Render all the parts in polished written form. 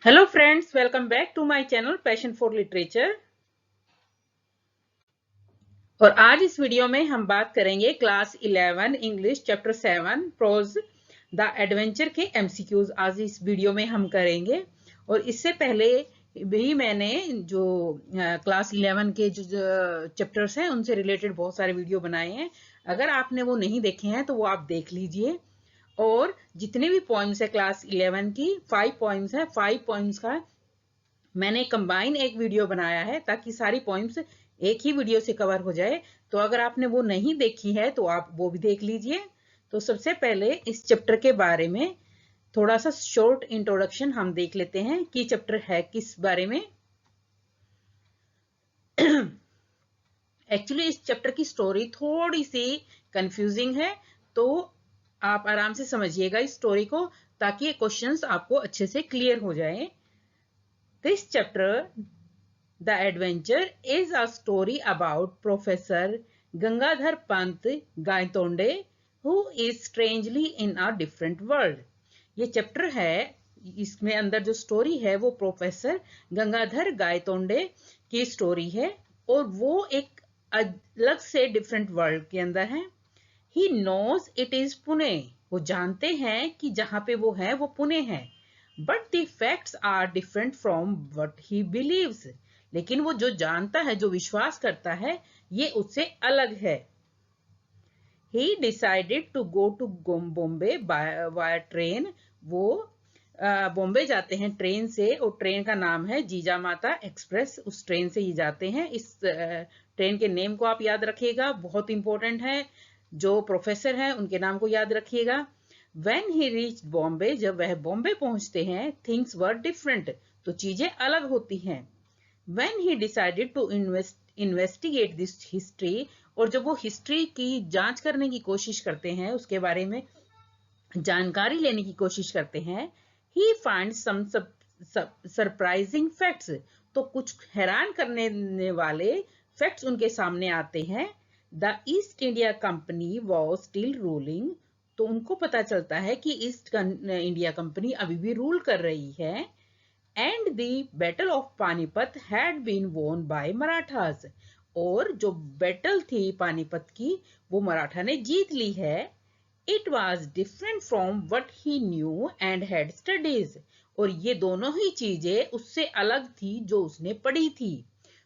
Hello friends, welcome back to my channel passion for literature. और आज इस video में हम बात करेंगे class 11 English chapter 7 prose the adventure के एमसीक्यूज आज इस वीडियो में हम करेंगे। और इससे पहले भी मैंने जो क्लास 11 के जो चैप्टर्स हैं उनसे रिलेटेड बहुत सारे वीडियो बनाए हैं। अगर आपने वो नहीं देखे हैं तो वो आप देख लीजिए। और जितने भी पॉइंट्स है क्लास 11 की 5 पॉइंट्स है, 5 पॉइंट्स का मैंने कंबाइन एक वीडियो बनाया है ताकि सारी पॉइंट्स एक ही वीडियो से कवर हो जाए। तो अगर आपने वो नहीं देखी है तो आप वो भी देख लीजिए। तो सबसे पहले इस चैप्टर के बारे में थोड़ा सा शॉर्ट इंट्रोडक्शन हम देख लेते हैं कि चैप्टर है किस बारे में। एक्चुअली इस चैप्टर की स्टोरी थोड़ी सी कंफ्यूजिंग है, तो आप आराम से समझिएगा इस स्टोरी को ताकि ये क्वेश्चंस आपको अच्छे से क्लियर हो जाए। This chapter, The Adventure, is a story about Professor Gangadhar Pant Gaitonde, who is strangely in a different world. ये चैप्टर है, इसमें अंदर जो स्टोरी है वो प्रोफेसर गंगाधर गायतोंडे की स्टोरी है और वो एक अलग से डिफरेंट वर्ल्ड के अंदर है। He knows it is Pune, वो जानते हैं कि जहां पे वो है वो पुणे है। But the facts are different from what he believes. लेकिन वो जो जानता है, जो विश्वास करता है, ये उससे अलग है। He decided to go to Bombay via train. वो बॉम्बे जाते हैं ट्रेन से और ट्रेन का नाम है जीजा माता एक्सप्रेस। उस ट्रेन से ही जाते हैं। इस ट्रेन के नेम को आप याद रखिएगा, बहुत इंपॉर्टेंट है। जो प्रोफेसर हैं उनके नाम को याद रखिएगा। When he reached बॉम्बे, जब वह बॉम्बे पहुंचते हैं, things were different, तो चीजें अलग होती हैं। When he decided to investigate this history, और जब वो हिस्ट्री की जांच करने की कोशिश करते हैं, उसके बारे में जानकारी लेने की कोशिश करते हैं, he finds some surprising facts, तो कुछ हैरान करने वाले फैक्ट्स उनके सामने आते हैं। The East India Company was still ruling, तो उनको पता चलता है कि ईस्ट इंडिया कंपनी अभी भी रूल कर रही है। And the battle of Panipat had been won by Marathas, और जो बैटल थी पानीपत की वो मराठा ने जीत ली है। It was different from what he new and had studies, और ये दोनों ही चीजें उससे अलग थी जो उसने पढ़ी थी।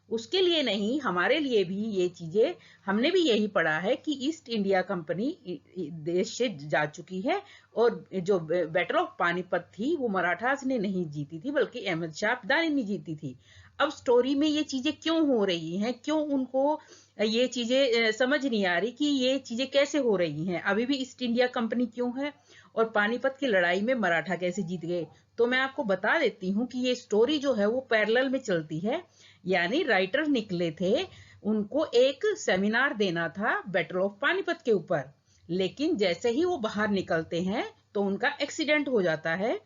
उसके लिए नहीं, हमारे लिए भी ये चीजें, हमने भी यही पढ़ा है कि ईस्ट इंडिया कंपनी देश से जा चुकी है और जो बैटल ऑफ पानीपत थी वो मराठास ने नहीं जीती थी बल्कि अहमद शाह अब्दाली ने जीती थी। अब स्टोरी में ये चीजें क्यों हो रही हैं, क्यों उनको ये चीजें समझ नहीं आ रही कि ये चीजें कैसे हो रही हैं, अभी भी ईस्ट इंडिया कंपनी क्यों है और पानीपत की लड़ाई में मराठा कैसे जीत गए। तो मैं आपको बता देती हूँ कि ये स्टोरी जो है वो पैरेलल में चलती है। यानी राइटर निकले थे, उनको एक सेमिनार देना था बैटल ऑफ पानीपत के ऊपर, लेकिन जैसे ही वो बाहर निकलते हैं तो उनका एक्सीडेंट हो जाता है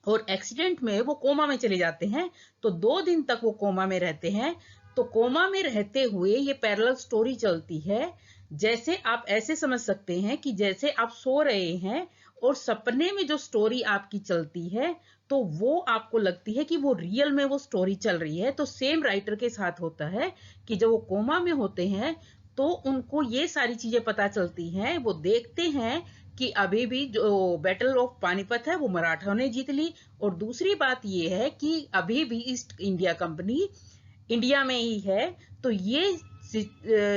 और एक्सीडेंट में वो कोमा में चले जाते हैं। तो 2 दिन तक वो कोमा में रहते हैं। तो कोमा में रहते हुए ये पैरेलल स्टोरी चलती है। जैसे आप ऐसे समझ सकते हैं कि जैसे आप सो रहे हैं और सपने में जो स्टोरी आपकी चलती है तो वो आपको लगती है कि वो रियल में वो स्टोरी चल रही है। तो सेम राइटर के साथ होता है कि जब वो कोमा में होते हैं तो उनको ये सारी चीजें पता चलती हैं। वो देखते हैं कि अभी भी जो बैटल ऑफ पानीपत है वो मराठा ने जीत ली, और दूसरी बात ये है कि अभी भी ईस्ट इंडिया कंपनी इंडिया में ही है। तो ये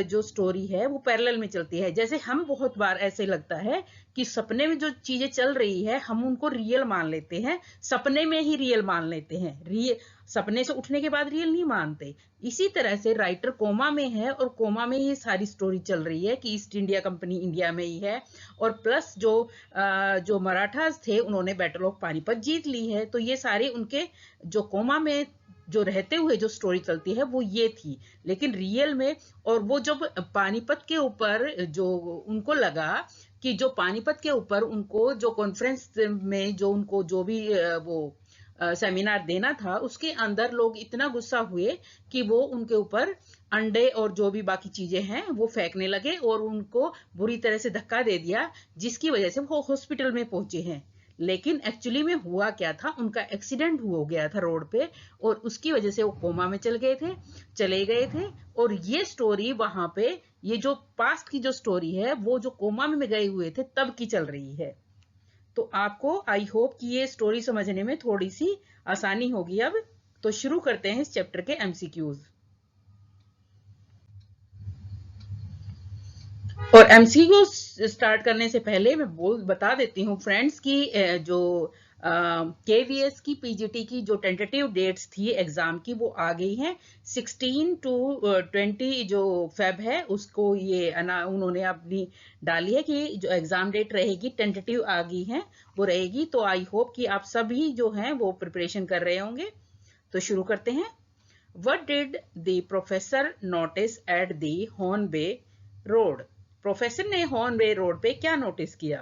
जो स्टोरी है वो पैरेलल में चलती है। जैसे हम बहुत बार ऐसे लगता है कि सपने में जो चीजें चल रही है हम उनको रियल मान लेते हैं, सपने में ही रियल मान लेते हैं, सपने से उठने के बाद रियल नहीं मानते। इसी तरह से राइटर कोमा में है और कोमा में ये सारी स्टोरी चल रही है कि ईस्ट इंडिया कंपनी इंडिया में ही है और प्लस जो मराठास थे उन्होंने बैटल ऑफ पानीपत जीत ली है। तो ये सारे उनके जो कोमा में जो रहते हुए जो स्टोरी चलती है वो ये थी। लेकिन रियल में, और वो जब पानीपत के ऊपर जो उनको लगा कि जो पानीपत के ऊपर उनको जो कॉन्फ्रेंस में जो उनको जो भी वो सेमिनार देना था उसके अंदर लोग इतना गुस्सा हुए कि वो उनके ऊपर अंडे और जो भी बाकी चीजें हैं वो फेंकने लगे और उनको बुरी तरह से धक्का दे दिया, जिसकी वजह से वो हॉस्पिटल में पहुंचे हैं। लेकिन एक्चुअली में हुआ क्या था, उनका एक्सीडेंट हो गया था रोड पे और उसकी वजह से वो कोमा में चले गए थे। और ये स्टोरी वहां पे, ये जो पास्ट की जो स्टोरी है वो जो कोमा में गए हुए थे तब की चल रही है। तो आपको आई होप कि ये स्टोरी समझने में थोड़ी सी आसानी होगी। अब तो शुरू करते हैं इस चैप्टर के एमसीक्यूज। और एमसीक्यू स्टार्ट करने से पहले मैं बता देती हूँ फ्रेंड्स की जो केवीएस की पीजीटी की जो टेंटेटिव डेट्स थी एग्जाम की वो आ गई हैं। 16 to 20 जो फेब है उसको ये उन्होंने अपनी डाली है कि जो एग्जाम डेट रहेगी टेंटेटिव आ गई है वो रहेगी। तो आई होप कि आप सभी जो हैं वो प्रिपरेशन कर रहे होंगे। तो शुरू करते हैं। What did the professor notice at the Hornby Road? Professor ने हॉर्नबे रोड पे क्या नोटिस किया?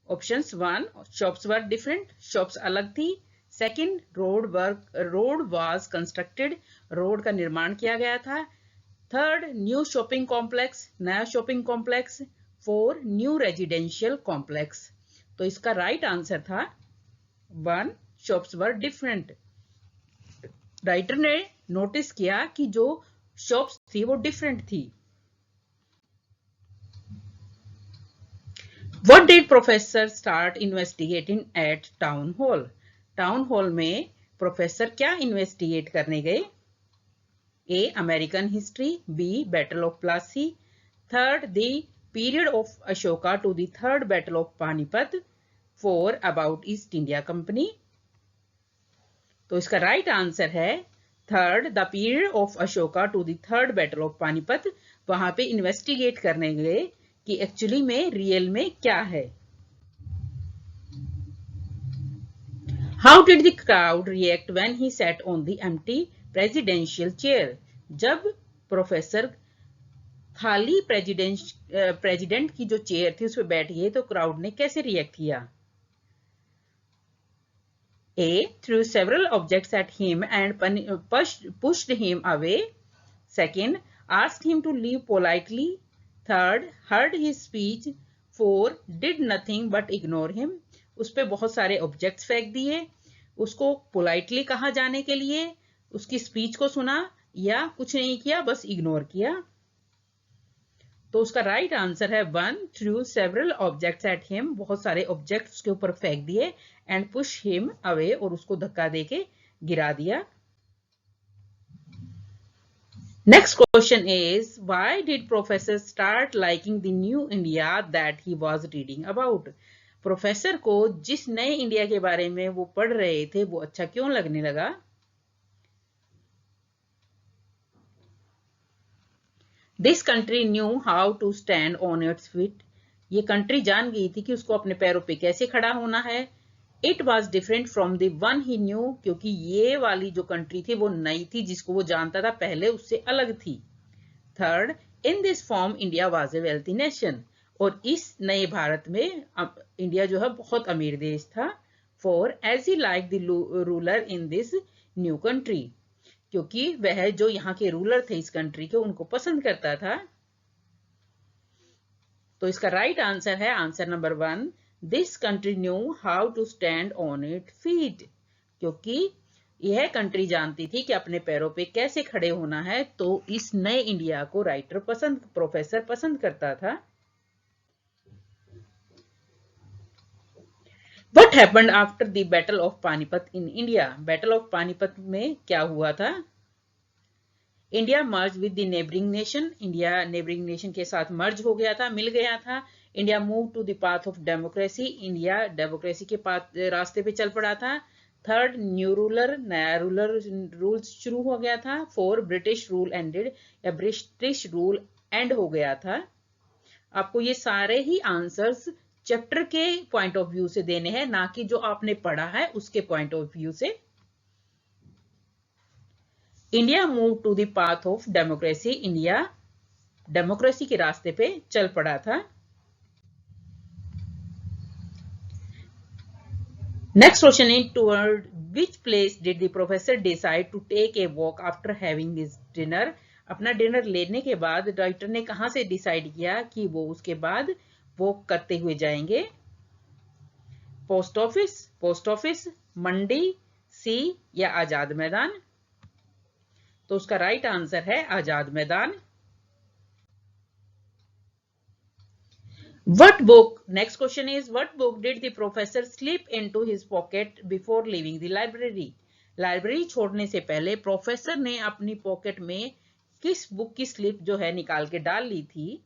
Options 1, shops were different, shops अलग थी। Second, road was constructed, road का निर्माण किया गया था। थर्ड, न्यू शॉपिंग कॉम्प्लेक्स, नया shopping complex. 4, new residential complex. तो इसका राइट आंसर था 1, शॉप्स वर डिफरेंट। राइटर ने नोटिस किया कि जो शॉप्स थी वो डिफरेंट थी। What did professor start investigating at town hall? Town hall में प्रोफेसर क्या इन्वेस्टिगेट करने गए? A, American history. B, battle of Plassey. Third, the period of Ashoka to the third battle of Panipat. 4, about East India company. तो इसका right answer है third, the period of Ashoka to the third battle of Panipat. वहां पे investigate करने गए कि actually में real में क्या है। How did the crowd react when he sat on the empty presidential chair? जब प्रोफेसर खाली प्रेसिडेंट की जो चेयर थी उस पर बैठ गए तो क्राउड ने कैसे रिएक्ट किया? A, threw several objects at him and pushed him away. Second, asked him to leave politely. Third, heard his speech. 4, did nothing but ignore him. उस पे बहुत सारे ऑब्जेक्ट्स फेंक दिए, उसको पोलाइटली कहा जाने के लिए, उसकी स्पीच को सुना या कुछ नहीं किया, बस इग्नोर किया। तो उसका राइट आंसर है 1, through several objects at him, बहुत सारे ऑब्जेक्ट्स उसके ऊपर फेंक दिए, एंड पुश हिम अवे, और उसको धक्का देके गिरा दिया। Next question is, why did professor start liking the new India that he was reading about? Professor को जिस नए इंडिया के बारे में वो पढ़ रहे थे वो अच्छा क्यों लगने लगा? This country knew how to stand on its feet. ये कंट्री जान गई थी कि उसको अपने पैरों पे कैसे खड़ा होना है। It was different from the one he knew, क्योंकि ये वाली जो कंट्री थी वो नई थी, जिसको वो जानता था पहले उससे अलग थी। Third, in this form India was a wealthy nation. और इस नए भारत में इंडिया जो है बहुत अमीर देश था। 4, as he liked the ruler in this new country. क्योंकि वह जो यहाँ के रूलर थे इस कंट्री के उनको पसंद करता था। तो इसका राइट आंसर है answer number 1, this country knew how to stand on it feet. क्योंकि यह कंट्री जानती थी कि अपने पैरों पे कैसे खड़े होना है, तो इस नए इंडिया को प्रोफेसर पसंद करता था। What happened after the Battle of Panipat in India? Battle of Panipat में क्या हुआ था? India merge with the neighbouring nation, India neighbouring nation के साथ मर्ज हो गया था, मिल गया था। India move to the path of democracy, India democracy के रास्ते पे चल पड़ा था। थर्ड, न्यू रूलर, नया रूल शुरू हो गया था। 4, ब्रिटिश रूल एंडेड, या ब्रिटिश रूल एंड हो गया था। आपको ये सारे ही आंसर्स चैप्टर के पॉइंट ऑफ व्यू से देने हैं, ना कि जो आपने पढ़ा है उसके पॉइंट ऑफ व्यू से। India move to the path of democracy, India democracy के रास्ते पे चल पड़ा था। Next question is, toward which place did the professor decide to take a walk after having his dinner? अपना डिनर लेने के बाद राइटर ने कहां से डिसाइड किया कि वो उसके बाद वॉक करते हुए जाएंगे? पोस्ट ऑफिस, मंडी, सी या आजाद मैदान? तो उसका राइट आंसर है Azad Maidan. What book? Next question is what book did the professor slip into his pocket before leaving the library? Library छोड़ने से पहले प्रोफेसर ने अपनी पॉकेट में किस बुक की स्लिप जो है निकाल के डाल ली थी?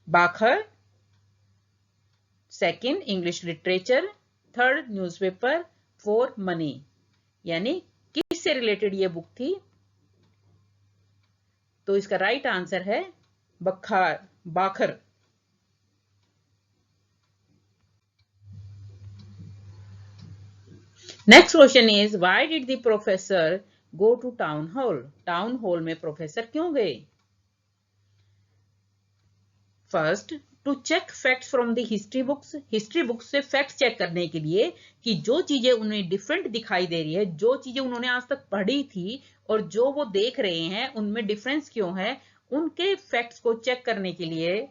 Bakhar, second English literature, third newspaper, fourth money. यानी किससे रिलेटेड ये बुक थी? तो इसका राइट आंसर है Bakhar. Next question is why did the professor go to town hall? Town hall में प्रोफेसर क्यों गए? First, to check facts from the history books से फैक्ट्स चेक करने के लिए कि जो चीजें उन्हें डिफरेंट दिखाई दे रही है, जो चीजें उन्होंने आज तक पढ़ी थी और जो वो देख रहे हैं उनमें डिफरेंस क्यों है, उनके फैक्ट्स को चेक करने के लिए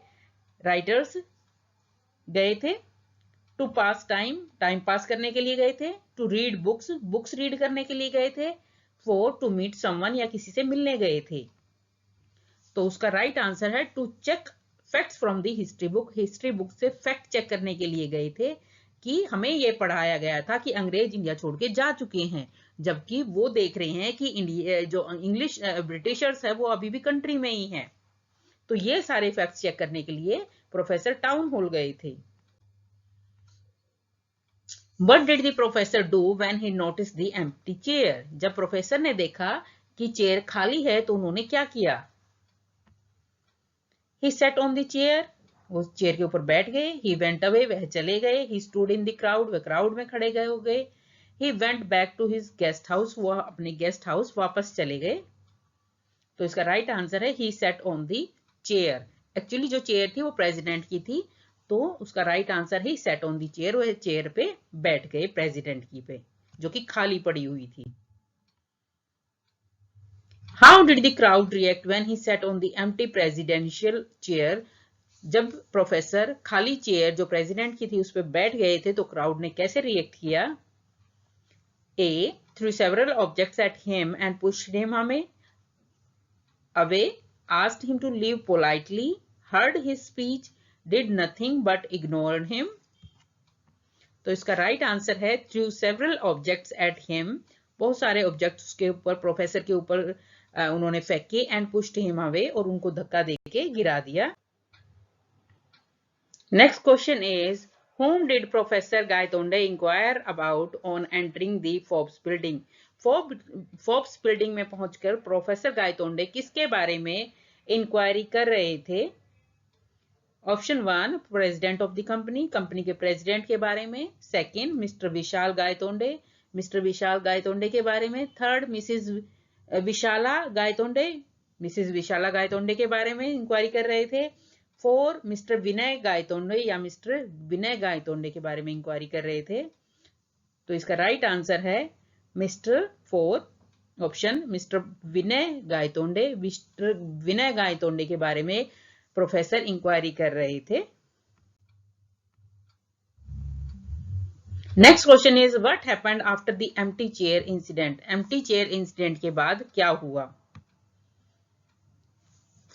राइटर्स गए थे। टू पास टाइम पास करने के लिए गए थे। टू रीड बुक्स रीड करने के लिए गए थे। फोर, टू मीट समवन या किसी से मिलने गए थे। तो उसका राइट आंसर है to check facts from the history book से फैक्ट चेक करने के लिए गए थे कि हमें यह पढ़ाया गया था कि अंग्रेज इंडिया छोड़ के जा चुके हैं, जबकि वो देख रहे हैं कि इंडिया जो इंग्लिश ब्रिटिशर्स है वो अभी भी कंट्री में ही हैं। तो ये सारे फैक्ट्स चेक करने के लिए प्रोफेसर टाउन हॉल गए थे। What did the professor do when he noticed the empty chair? जब प्रोफेसर ने देखा कि चेयर खाली है तो उन्होंने क्या किया? He sat on the chair, वो चेयर के ऊपर बैठ गए। He went away, वह चले गए। He stood in the crowd, वह क्राउड में खड़े गए हो गए। He went back to his guest house, वह अपने गेस्ट हाउस वापस चले गए। तो इसका राइट आंसर है he sat on the chair। Actually जो चेयर थी वो प्रेसिडेंट की थी, तो उसका राइट आंसर है सेट ऑन दी चेयर, वह चेयर पे बैठ गए प्रेसिडेंट की पे, जो कि खाली पड़ी हुई थी। How did the crowd react when he set on the empty presidential chair? जब प्रोफेसर खाली चेयर जो प्रेसिडेंट की थी उस पर बैठ गए थे तो क्राउड ने कैसे रिएक्ट किया? A, threw several objects at him and pushed him away, asked him to leave politely, heard his speech, did nothing but ignored him? तो इसका राइट आंसर है threw several objects at him, बहुत सारे objects के ऊपर professor के ऊपर उन्होंने फेंके, एंड पुश्ड हिम अवे और उनको धक्का देके गिरा दिया। Next question is whom did Professor Gaitonde inquire about on entering the Forbes building? Forbes building में पहुंचकर प्रोफेसर गायतोंडे किसके बारे में इंक्वायरी कर रहे थे? Option 1, president of the company के प्रेसिडेंट के बारे में। सेकंड, मिस्टर विशाल गायतोंडे के बारे में। थर्ड, मिसेस विशाला गायतोंडे के बारे में इंक्वायरी कर रहे थे। फोर, मिस्टर विनय गायतोंडे के बारे में इंक्वायरी कर रहे थे। तो इसका राइट आंसर है mister four option, mister Vinay Gaitonde के बारे में प्रोफेसर इंक्वायरी कर रहे थे। Next question is what happened after the empty chair incident? Empty chair incident के बाद क्या हुआ?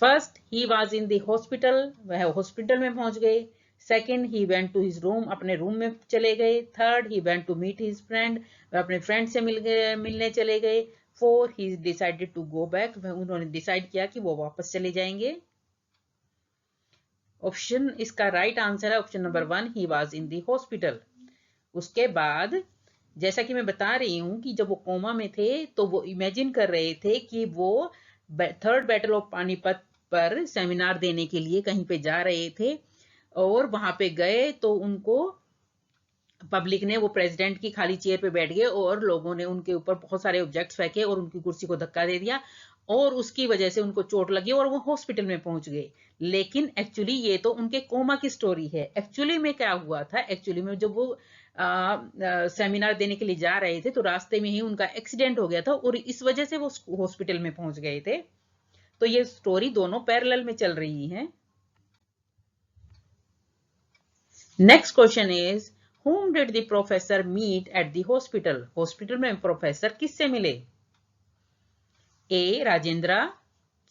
First, he was in the hospital, वह हॉस्पिटल में पहुंच गए। Second, he went to his room, अपने रूम में चले गए। Third, he went to meet his friend, वह अपने फ्रेंड से मिलने चले गए। Four, he decided to go back, उन्होंने डिसाइड किया कि वो वापस चले जाएंगे। ऑप्शन, इसका राइट आंसर है option number 1, he was in the hospital. उसके बाद जैसा कि मैं बता रही हूं कि जब वो कोमा में थे तो वो इमेजिन कर रहे थे कि वो थर्ड बैटल ऑफ पानीपत पर सेमिनार देने के लिए कहीं पे जा रहे थे, और वहां पे गए तो उनको पब्लिक ने, वो प्रेसिडेंट की खाली चेयर पे बैठ गए और लोगों ने उनके ऊपर बहुत सारे ऑब्जेक्ट्स फेंके और उनकी कुर्सी को धक्का दे दिया, और उसकी वजह से उनको चोट लगी और वो हॉस्पिटल में पहुंच गए। लेकिन एक्चुअली ये तो उनके कोमा की स्टोरी है। एक्चुअली में क्या हुआ था, एक्चुअली में जब वो सेमिनार देने के लिए जा रहे थे तो रास्ते में ही उनका एक्सीडेंट हो गया था और इस वजह से वो हॉस्पिटल में पहुंच गए थे। तो ये स्टोरी दोनों पैरेलल में चल रही है। Next question is whom did the professor meet at the hospital? Hospital में प्रोफेसर किससे मिले? A Rajendra,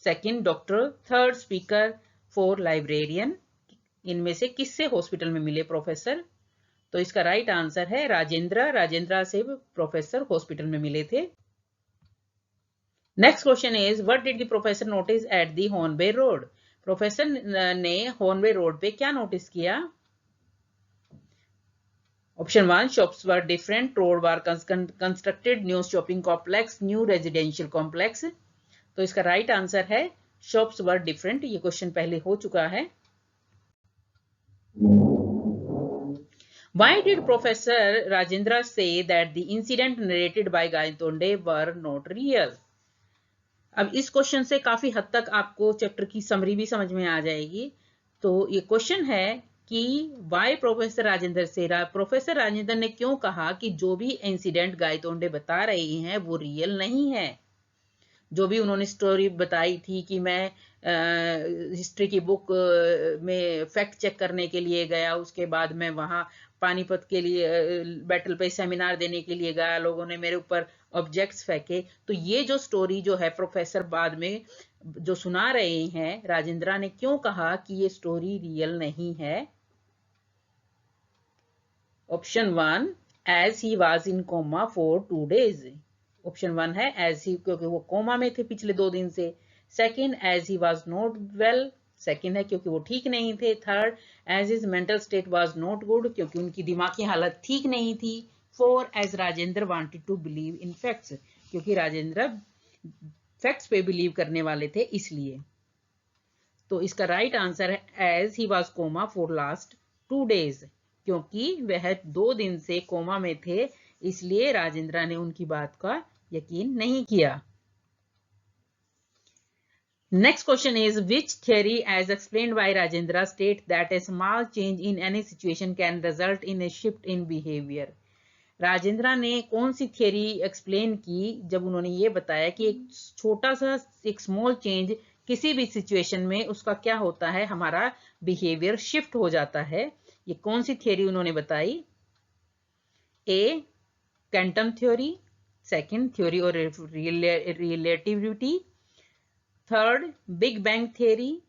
second doctor, third speaker, four librarian. इनमें से किससे हॉस्पिटल में मिले प्रोफेसर? तो इसका राइट आंसर है राजेंद्र। राजेंद्र से प्रोफेसर हॉस्पिटल में मिले थे। Next question is what did the professor notice at the Hornby road? Professor ने हॉर्नबे रोड पे क्या नोटिस किया? Option 1, shops were different, road were constructed, new shopping complex, new residential complex। तो इसका राइट आंसर है shops were different। ये question पहले हो चुका है। Why did Professor Rajendra say that the incident narrated by Gaitonde were not real? अब इस क्वेश्चन से काफी हद तक आपको चैप्टर की समरी भी समझ में आ जाएगी। तो ये क्वेश्चन है कि वाई प्रोफेसर राजेंद्र ने क्यों कहा कि जो भी इंसिडेंट गायतोंडे बता रही हैं वो रियल नहीं है। जो भी उन्होंने स्टोरी बताई थी कि मैं हिस्ट्री की बुक में फैक्ट चेक करने के लिए गया, उसके बाद मैं वहां पानीपत के लिए बैटल पे सेमिनार देने के लिए गया, लोगों ने मेरे ऊपर ऑब्जेक्ट्स फेंके। तो ये जो स्टोरी जो है प्रोफेसर बाद में जो सुना रहे हैं, राजेंद्र ने क्यों कहा कि ये स्टोरी रियल नहीं है? Option 1, as he was in coma for 2 days। Option 1 है एज ही, क्योंकि वो कोमा में थे पिछले 2 दिन से। Second, as he was not well. Second है क्योंकि वो ठीक नहीं थे। Third, as his mental state was not good, क्योंकि उनकी दिमागी हालत ठीक नहीं थी। Four, as Rajendra wanted to believe in facts, क्योंकि राजेंद्र फैक्ट्स पे बिलीव करने वाले थे इसलिए। तो इसका राइट आंसर है as he was coma for last 2 days, क्योंकि वह 2 दिन से कोमा में थे, इसलिए राजेंद्र ने उनकी बात का यकीन नहीं किया। Next question is which theory as explained by Rajendra states that a small change in any situation can result in a shift in behavior? Rajendra ने कौन सी थियरी एक्सप्लेन की जब उन्होंने ये बताया कि एक छोटा सा एक स्मॉल चेंज किसी भी सिचुएशन में उसका क्या होता है, हमारा बिहेवियर शिफ्ट हो जाता है। ये कौन सी थियरी उन्होंने बताई? A quantum theory, second theory और relativity, third big bang theory,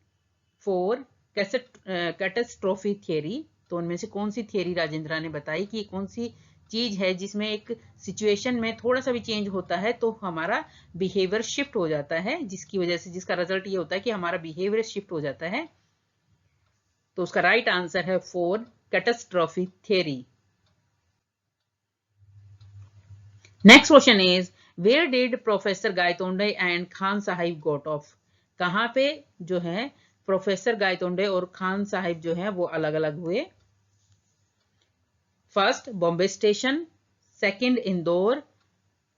four catastrophe theory. तो उनमें से कौन सी थियरी राजेंद्र ने बताई कि कौन सी चीज है जिसमें एक सिचुएशन में थोड़ा सा भी चेंज होता है तो हमारा बिहेवियर शिफ्ट हो जाता है, जिसकी वजह से जिसका रिजल्ट ये होता है कि हमारा बिहेवियर शिफ्ट हो जाता है। तो उसका राइट आंसर है four, catastrophe theory. Next question is where did professor Gaitonde and Khan Sahib got off? कहां पे जो है प्रोफेसर गायतोंडे और खान साहिब जो है वो अलग अलग हुए? First Bombay station, second Indore,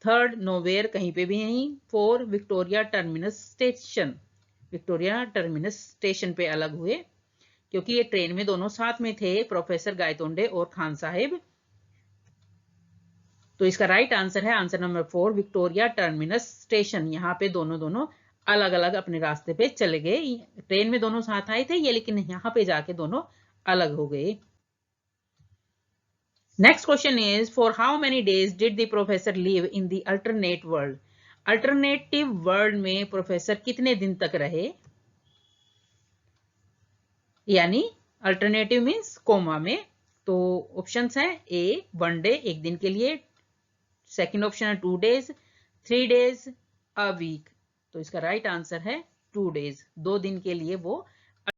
third nowhere कहीं पे भी नहीं, four Victoria terminus station. Victoria terminus station पे अलग हुए क्योंकि ये ट्रेन में दोनों साथ में थे, प्रोफेसर गायतोंडे और खान साहिब। तो इसका राइट आंसर है answer number 4, Victoria terminus station. यहाँ पे दोनों अलग अलग अपने रास्ते पे चले गए। ट्रेन में दोनों साथ आए थे ये, लेकिन यहाँ पे जाके दोनों अलग हो गए। Next question is for how many days did the professor live in the alternate world? Alternative world में प्रोफेसर कितने दिन तक रहे? यानी अल्टरनेटिव मींस कोमा में। तो ऑप्शंस हैं ए 1 day, 1 दिन के लिए, सेकंड ऑप्शन है 2 days, 3 days, अ वीक। तो इसका राइट आंसर है 2 days, 2 दिन के लिए वो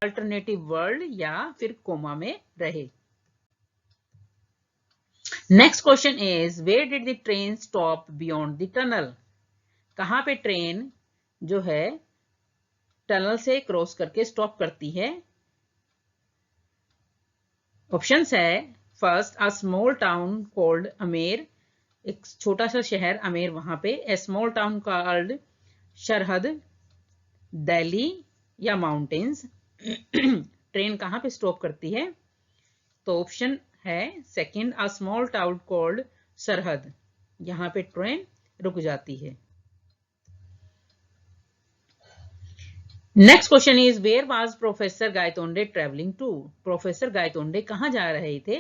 अल्टरनेटिव वर्ल्ड या फिर कोमा में रहे। Next question is where did the train stop beyond the tunnel? कहां पे ट्रेन जो है टनल से क्रॉस करके स्टॉप करती है? ऑप्शंस है first a small town called Amer, एक छोटा सा शहर अमेर, वहां पे ए स्मॉल टाउन कॉल्ड सरहद, दिल्ली या माउंटेन्स। ट्रेन कहां पे स्टॉप करती है? तो ऑप्शन है second a small town called Sarhad, यहां पे ट्रेन रुक जाती है। Next question is where was professor Gaitonde travelling to? Professor Gaitonde कहाँ जा रहे थे?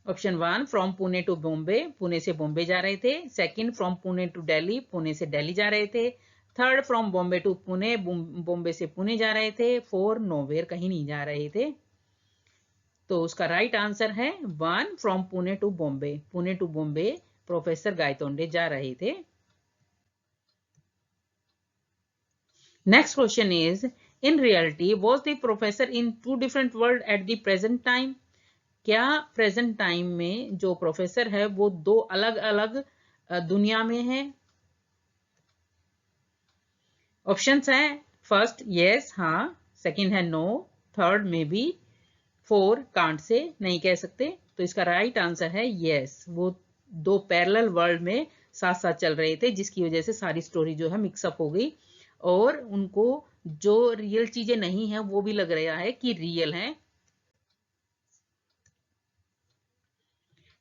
Option 1 from Pune to Bombay, Pune से बॉम्बे जा रहे थे। Second from Pune to Delhi, Pune से दिल्ली जा रहे थे। Third from Bombay to Pune, Bombay से पुणे जा रहे थे। फोर नोवेयर, कहीं नहीं जा रहे थे। तो उसका राइट आंसर है 1 from Pune to Bombay, Pune to Bombay professor Gaitonde जा रहे थे। Next question is in reality was the professor in two different world at the present time? क्या प्रेजेंट टाइम में जो प्रोफेसर है वो दो अलग अलग दुनिया में है? ऑप्शंस हैं फर्स्ट यस हाँ, सेकंड है नो, थर्ड में बी, फोर कांट से नहीं कह सकते। तो इसका राइट आंसर है यस, वो दो पैरेलल वर्ल्ड में साथ साथ चल रहे थे जिसकी वजह से सारी स्टोरी जो है मिक्सअप हो गई और उनको जो रियल चीजें नहीं है वो भी लग रहा है कि रियल है।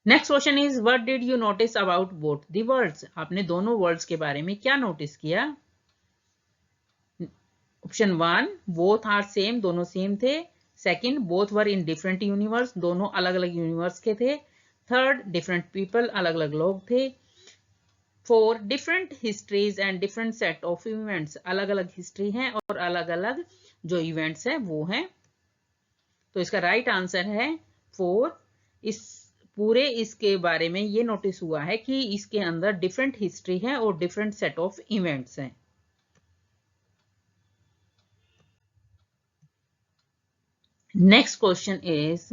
Next question is what did you notice about both the words? आपने दोनों वर्ड्स के बारे में क्या नोटिस किया? ऑप्शन 1 बोथ आर सेम, दोनों सेम थे। Second both were in different universe, दोनों अलग अलग यूनिवर्स के थे। थर्ड डिफरेंट पीपल, अलग अलग लोग थे। Four different histories and different set of events, अलग अलग हिस्ट्री है और अलग अलग जो इवेंट्स है वो हैं। तो इसका राइट आंसर है फोर। इस पूरे इसके बारे में ये नोटिस हुआ है कि इसके अंदर डिफरेंट हिस्ट्री है और डिफरेंट सेट ऑफ इवेंट्स हैं। Next question is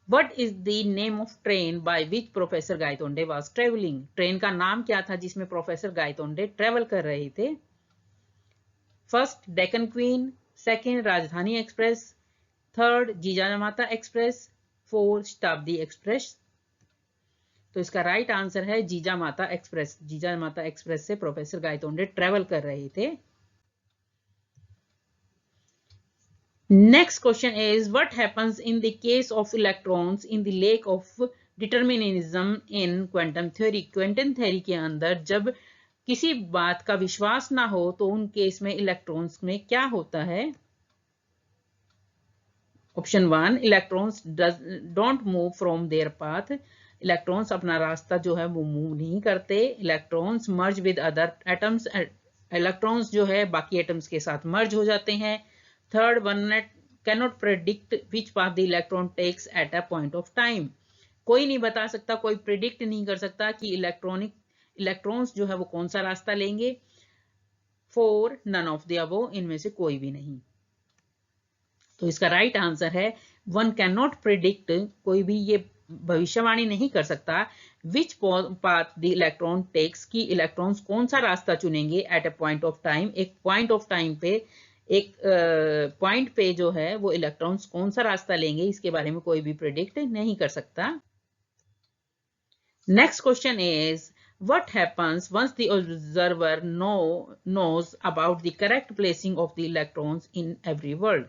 What is the name of train by which professor Gaitonde was traveling? Train का नाम क्या था जिसमें प्रोफेसर गायतोंडे ट्रेवल कर रहे थे? फर्स्ट डेक्कन क्वीन, सेकंड राजधानी express, third Jijamata express, fourth शताब्दी एक्सप्रेस। तो इसका राइट आंसर है जीजामाता एक्सप्रेस। जीजामाता एक्सप्रेस से प्रोफेसर गायतोंडे ट्रेवल कर रहे थे। Next question is what happens in the case of electrons in the lake of determinism in quantum theory? Quantum theory के अंदर जब किसी बात का विश्वास ना हो तो उन केस में इलेक्ट्रॉन्स में क्या होता है? Option 1 electrons don't move from there path, electrons अपना रास्ता जो है वो मूव नहीं करते। Electrons merge with other atoms, electrons जो है बाकी एटम्स के साथ मर्ज हो जाते हैं। Third one cannot predict which path the electron takes at a point of time, कोई नहीं बता सकता, कोई प्रिडिक्ट नहीं कर सकता कि इलेक्ट्रॉन्स जो है वो कौन सा रास्ता लेंगे। Four none of the above, इनमें से कोई भी नहीं। तो इसका राइट आंसर है वन कैन नॉट प्रिडिक्ट, कोई भी ये भविष्यवाणी नहीं कर सकता which path the electron takes, की इलेक्ट्रॉन्स कौन सा रास्ता चुनेंगे at a point of time, एक पॉइंट ऑफ टाइम पे, एक पॉइंट पे जो है वो इलेक्ट्रॉन्स कौन सा रास्ता लेंगे इसके बारे में कोई भी प्रिडिक्ट नहीं कर सकता। Next question is what happens once the observer knows about the correct placing of the electrons in every world?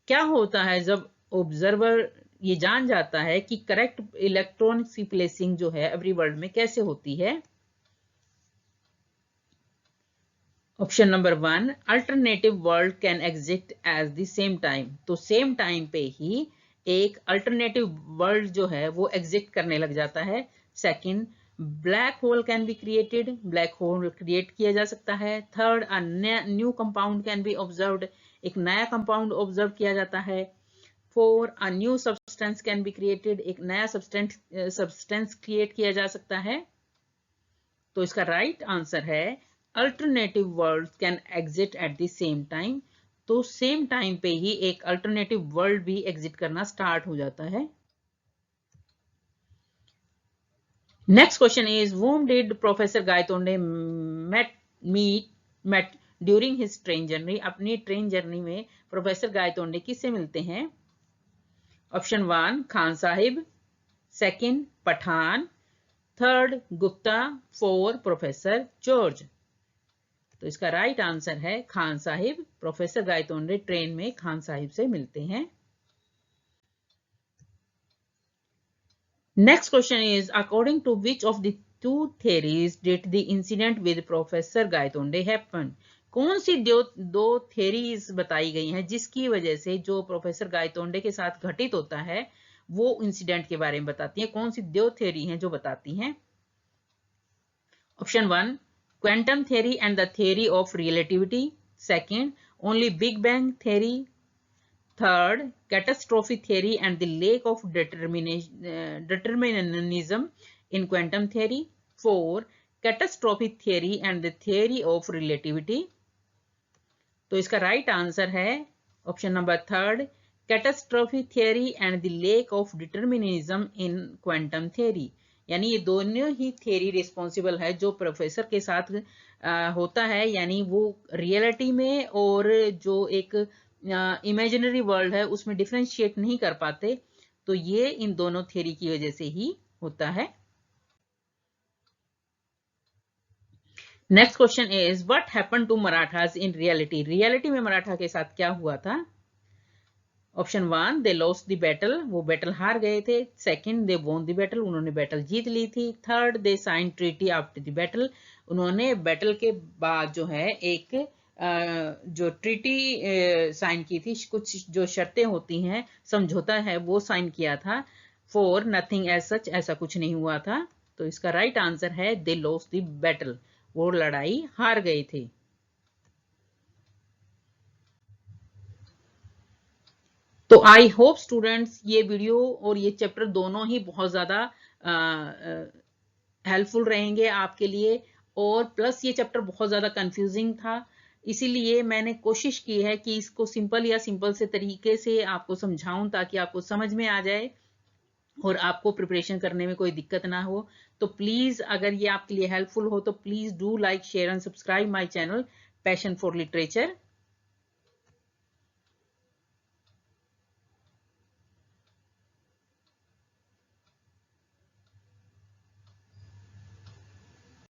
क्या होता है जब ऑब्जर्वर ये जान जाता है कि करेक्ट इलेक्ट्रॉन की प्लेसिंग जो है एवरी वर्ल्ड में कैसे होती है? Option number 1 alternative world can exist at the same time, तो सेम टाइम पे ही एक अल्टरनेटिव वर्ल्ड जो है वो एग्जिस्ट करने लग जाता है। Second black hole can be created, black hole create किया जा सकता है। Third a new compound can be observed, एक नया कंपाउंड ऑब्जर्व किया जाता है। Four a new substance can be created, एक नया सब्सटेंस क्रिएट किया जा सकता है। तो इसका राइट आंसर है alternative world can exit at the same time, तो सेम टाइम पे ही एक अल्टरनेटिव वर्ल्ड भी एग्जिट करना स्टार्ट हो जाता है। Next question is whom did professor Gaitonde met during his train journey? अपनी ट्रेन जर्नी में प्रोफेसर गायतोंडे किससे मिलते हैं? Option 1 Khan Sahib, second Pathan, third Gupta, four professor George. तो इसका राइट आंसर है खान साहिब। प्रोफेसर गायतोंडे ट्रेन में खान साहिब से मिलते हैं। Next question is according to which of the two theories did the incident with professor Gaitonde happen? कौन सी दो थेरीज बताई गई हैं जिसकी वजह से जो प्रोफेसर गायतोंडे के साथ घटित होता है वो इंसिडेंट के बारे में बताती है? कौन सी दो थेरी हैं जो बताती हैं? Option 1, quantum theory and the theory of relativity. Second, only big bang theory. Third, catastrophe theory and the lake of determinism in quantum theory. Four, catastrophe theory and the theory of relativity. तो इसका right answer है option number third, catastrophe theory and the lake of determinism in quantum theory. यानी ये दोनों ही theory responsible है जो professor के साथ होता है, यानी वो रियलिटी में और जो एक इमेजिनरी वर्ल्ड है उसमें डिफरेंशिएट नहीं कर पाते, तो ये इन दोनों थ्योरी की वजह से ही होता है। Next question is what happened to Marathas in reality. Reality में मराठा के साथ क्या हुआ था? Option 1, they lost the battle, वो बैटल हार गए थे। Second, they won the battle, उन्होंने बैटल जीत ली थी। Third, they sign treaty after the battle, उन्होंने बैटल के बाद जो है एक जो ट्रीटी साइन की थी, कुछ जो शर्तें होती हैं, समझौता है, वो साइन किया था। फोर, नथिंग एज सच, ऐसा कुछ नहीं हुआ था। तो इसका राइट आंसर है दे लॉस्ट द बैटल, वो लड़ाई हार गए थे। तो आई होप स्टूडेंट्स ये वीडियो और ये चैप्टर दोनों ही बहुत ज्यादा हेल्पफुल रहेंगे आपके लिए, और प्लस ये चैप्टर बहुत ज्यादा कंफ्यूजिंग था, इसीलिए मैंने कोशिश की है कि इसको सिंपल या सिंपल से तरीके से आपको समझाऊं ताकि आपको समझ में आ जाए और आपको प्रिपरेशन करने में कोई दिक्कत ना हो। तो प्लीज अगर ये आपके लिए हेल्पफुल हो तो please do like, share and subscribe my channel passion for literature.